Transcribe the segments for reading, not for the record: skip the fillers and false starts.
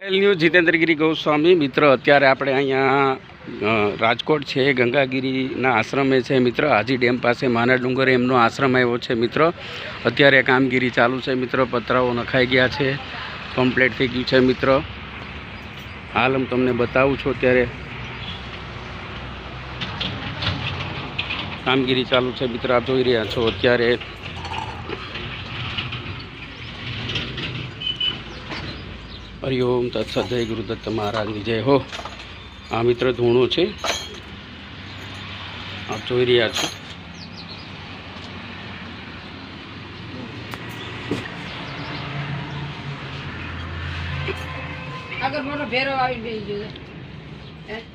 News Jitendragiri Goswami મિત્ર અત્યારે આપણે અહીંયા રાજકોટ છે ગંગાગીરીના આશ્રમે છે મિત્ર હાજી ડેમ પાસે માના ડુંગર એમનો આશ્રમ આવ્યો છે મિત્ર અત્યારે કામગીરી ચાલુ છે મિત્ર પતરાઓ નખાઈ ગયા છે કમ્પ્લીટ થઈ ગયું છે મિત્ર હાલ હું તમને બતાવું છું અત્યારે કામગીરી ચાલુ છે મિત્ર આપ જોઈ રહ્યા છો અત્યારે हरिओम तत्सत जय गुरुदत्त महाराज की जय हो। आ मित्र धूणो है आप जोई रह्या छो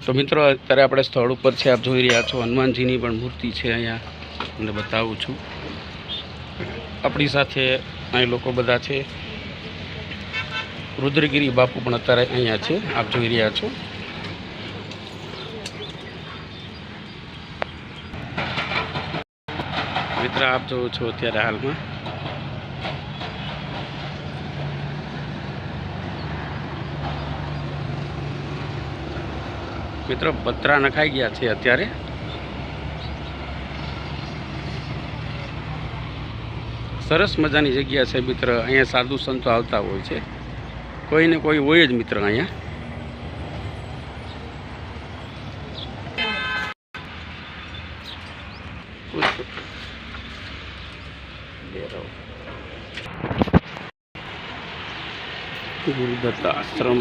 तो मित्रों अत्यारे आपणे स्थल पर छे आप जोई रह्या छो हनुमानजी नी पण मूर्ति है अहींया तमने बतावुं छुं आपणी साथे अहीं लोको बधा छे रुद्रगिरी बापू पण अत्यारे अहींया छे आप जोई रह्या छो मित्र आप जो छो अत्यारे हाल में मित्र पतरा नखाई गया छे अत्यारे सरस मजानी जग्या छे मित्र अहींया साधु संतो आवता होय छे कोई ने कोई होय ज मित्र अहींया गुरुदत्त आश्रम